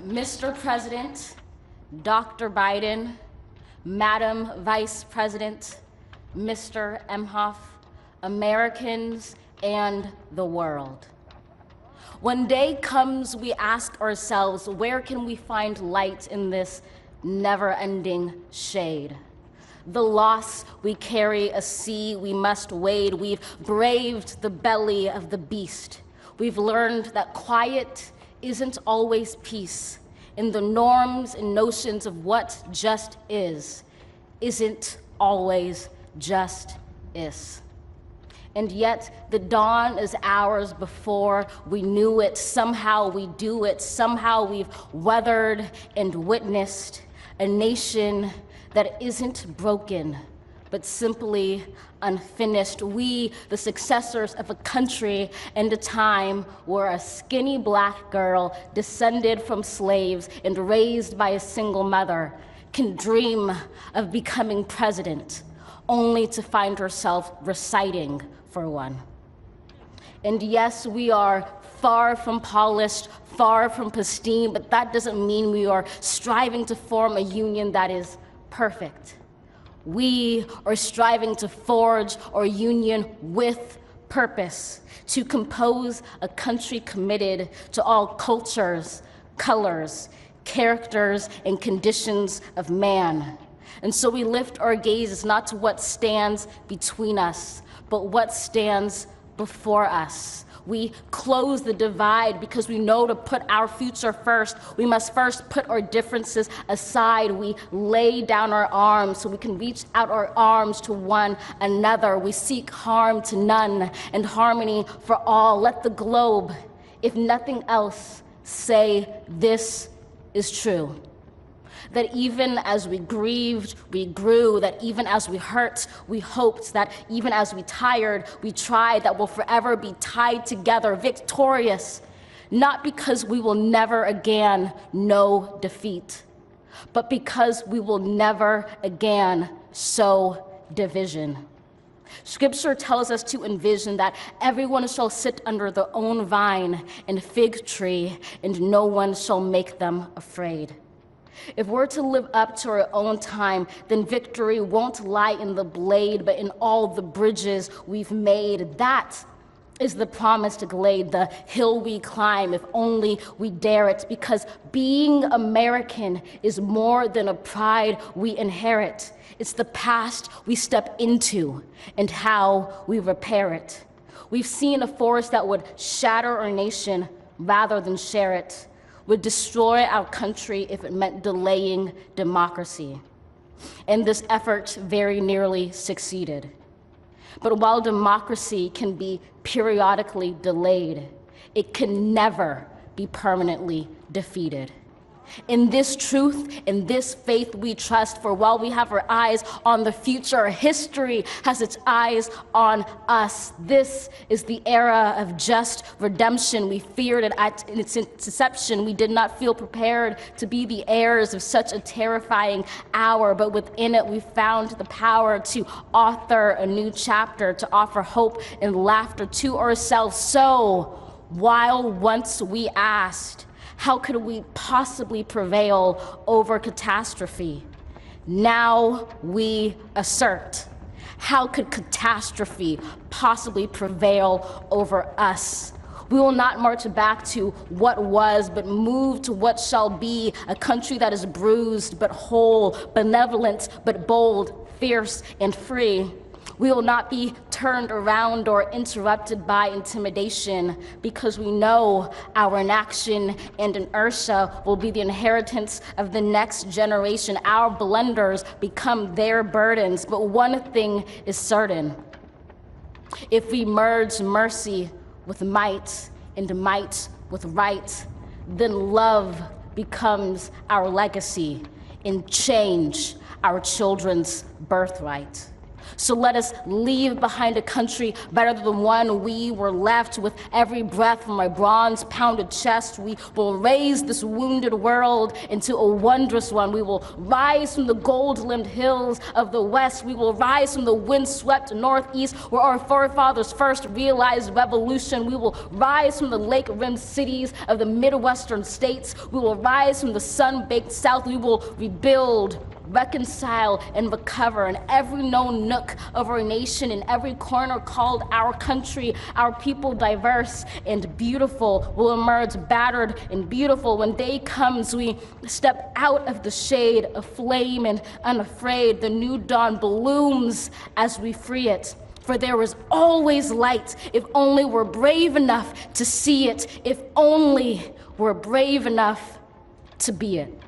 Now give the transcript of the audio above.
Mr. President, Dr. Biden, Madam Vice President, Mr. Emhoff, Americans, and the world. When day comes, we ask ourselves, where can we find light in this never-ending shade? The loss we carry, a sea we must wade. We've braved the belly of the beast. We've learned that quiet isn't always peace, and the norms and notions of what just isn't always just is. And yet the dawn is ours before we knew it. Somehow we do it. Somehow we've weathered and witnessed a nation that isn't broken, but simply unfinished. We, the successors of a country and a time where a skinny black girl descended from slaves and raised by a single mother can dream of becoming president, only to find herself reciting for one. And yes, we are far from polished, far from pristine, but that doesn't mean we are striving to form a union that is perfect. We are striving to forge our union with purpose, to compose a country committed to all cultures, colors, characters, and conditions of man. And so we lift our gazes not to what stands between us, but what stands before us. We close the divide because we know to put our future first, we must first put our differences aside. We lay down our arms so we can reach out our arms to one another. We seek harm to none and harmony for all. Let the globe, if nothing else, say this is true. That even as we grieved, we grew, that even as we hurt, we hoped, that even as we tired, we tried, that we'll forever be tied together, victorious, not because we will never again know defeat, but because we will never again sow division. Scripture tells us to envision that everyone shall sit under their own vine and fig tree, and no one shall make them afraid. If we're to live up to our own time, then victory won't lie in the blade, but in all the bridges we've made. That is the promised glade, the hill we climb, if only we dare it, because being American is more than a pride we inherit. It's the past we step into and how we repair it. We've seen a force that would shatter our nation rather than share it, would destroy our country if it meant delaying democracy. And this effort very nearly succeeded. But while democracy can be periodically delayed, it can never be permanently defeated. In this truth, in this faith we trust, for while we have our eyes on the future, history has its eyes on us. This is the era of just redemption. We feared it at its inception. We did not feel prepared to be the heirs of such a terrifying hour, but within it we found the power to author a new chapter, to offer hope and laughter to ourselves. So, while once we asked, how could we possibly prevail over catastrophe? Now we assert, how could catastrophe possibly prevail over us? We will not march back to what was, but move to what shall be, a country that is bruised but whole, benevolent but bold, fierce and free. We will not be turned around or interrupted by intimidation, because we know our inaction and inertia will be the inheritance of the next generation. Our blunders become their burdens. But one thing is certain: if we merge mercy with might and might with right, then love becomes our legacy and change our children's birthright. So let us leave behind a country better than the one we were left. With every breath from my bronze-pounded chest, we will raise this wounded world into a wondrous one. We will rise from the gold-limbed hills of the west. We will rise from the wind-swept northeast, where our forefathers first realized revolution. We will rise from the lake-rimmed cities of the Midwestern states. We will rise from the sun-baked south. We will rebuild, reconcile, and recover in every known nook of our nation, in every corner called our country. Our people, diverse and beautiful, will emerge battered and beautiful. When day comes, we step out of the shade of flame and unafraid. The new dawn blooms as we free it. For there is always light, if only we're brave enough to see it, if only we're brave enough to be it.